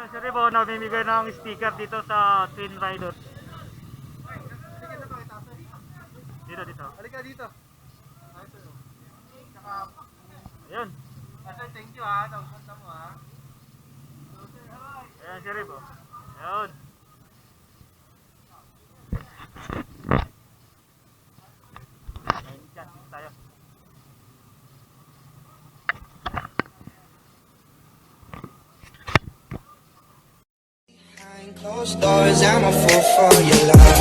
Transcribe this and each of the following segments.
Ayun, si Rebo, namimigay ng sticker dito sa Twin Riders. Dito, dito. Halika dito. Ayun. Sir, thank you ha. Tawag mo ha. Ayun, si Rebo. Ayun. Ayun, chat tayo. Behind closed doors, I'm a fool for your love.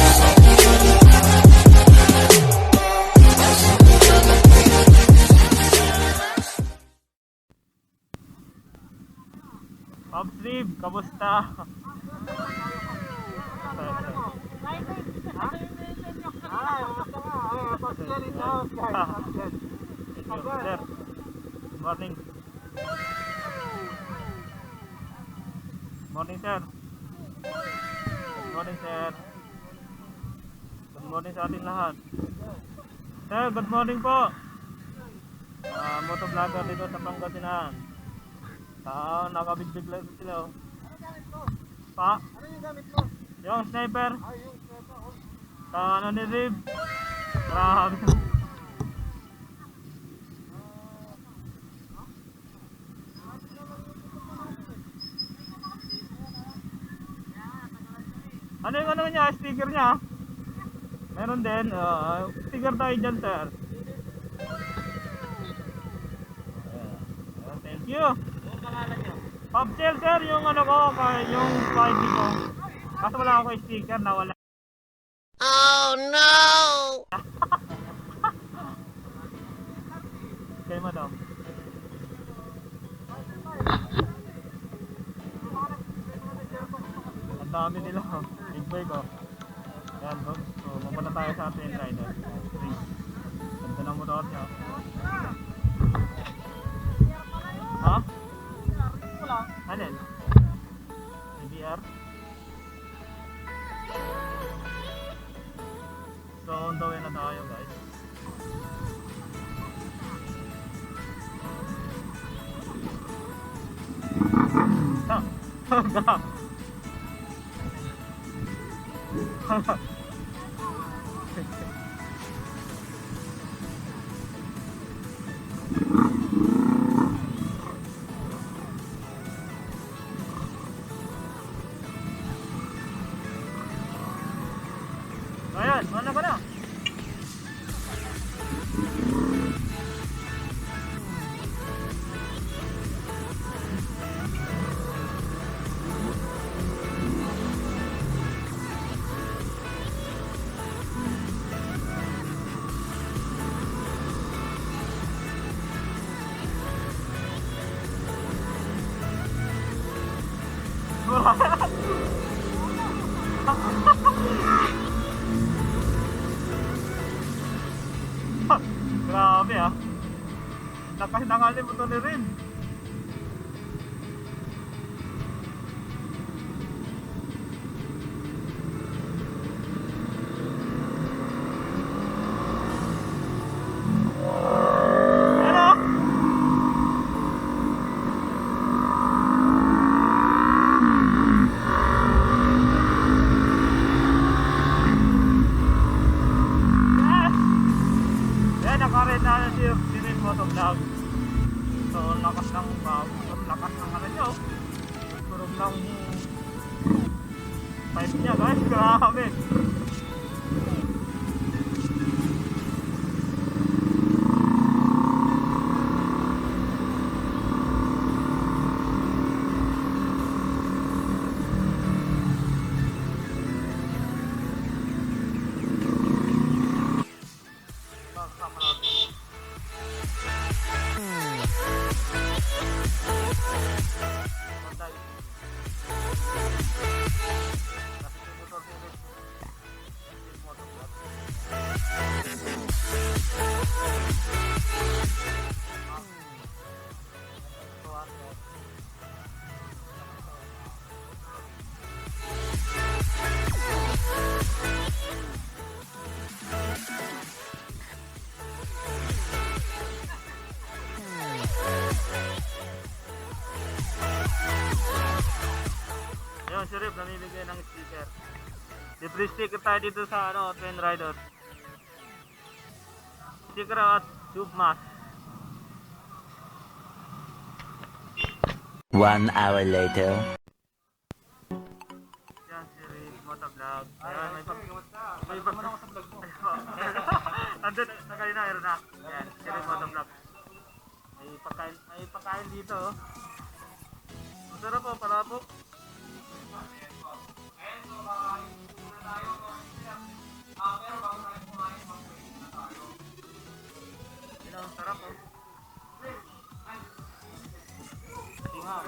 Pops Rib, kamusta? Sir, morning. Morning, sir. Good morning, sir. Good morning sa ating lahat. Sir, good morning po. Motovlogger dito sa Pangasinan. Nakabig-big lang sila. Oh. Pa? Ano yung gamit mo? Yung sniper. Yung sweater. Sa ano ni Rib. Grabe. Ano yung ano niya, sticker niya? Meron din, sticker tayo dyan, sir. Thank you. Ang pangalan niyo? Popsel, sir, yung ano ko, yung 5D ko. Kaso wala ako sticker na wala. Oh no! Kay madam. Ang dami nila, big boy ko. Yan, so mapunta tayo sa Twin Rider. Ganda ng motor niya. Ha? Alin? CBR? So on the way na tayo, guys. Ayan, mana ka na? Grabe ah. Nakalimutan mo to ni Rin. Ano? Nakarin na si Rin Motovlog. So lakas ng ano nyo. Turog ng pipe niya, guys. Grabe. Sheriff namimigay ng sticker. Libre sticker tayo dito sa Twin Rider. Sticker at tube mask. 1 hour later. Yan si Rick Motovlog. Ayan, may pag... May Ano ako sa vlog mo? Andun, nakali na, meron na. Yan, si Rick Motovlog. May pagkain dito. Oh. Masarap po, palabok. Yan ang sarap oh. Tingaw.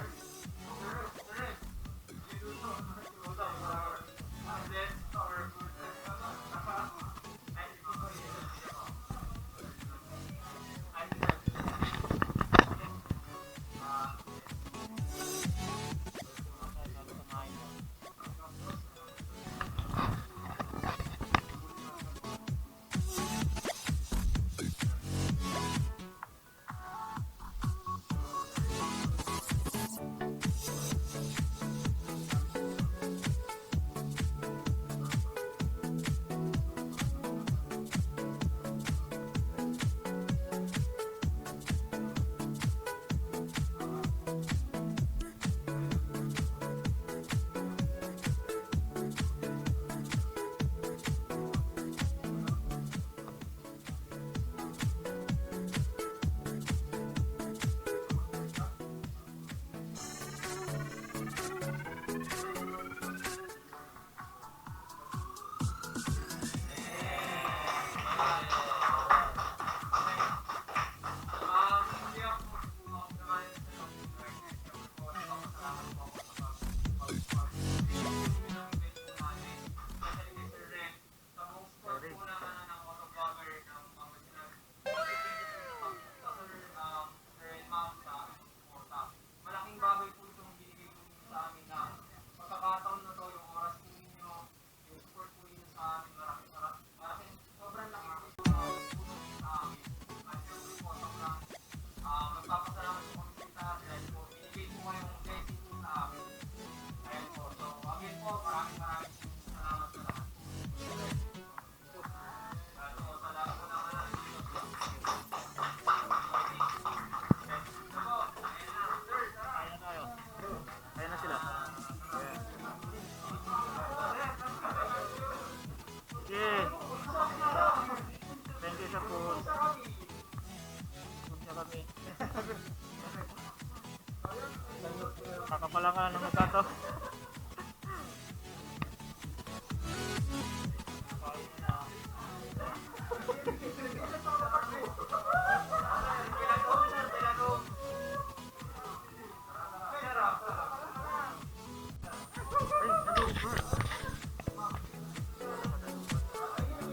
Kakapalangan ng magkato.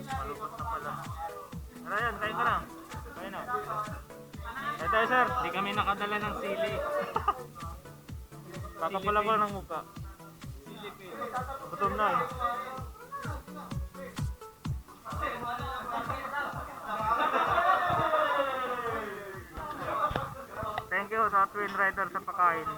Malupot na pala. Ano yan? Kain ka na. Kain na. Hey tayo sir, di kami nakadala ng sili. Kakapalang ko ng mukha. Gutom na eh. Thank you sa Twin Rider sa pakain.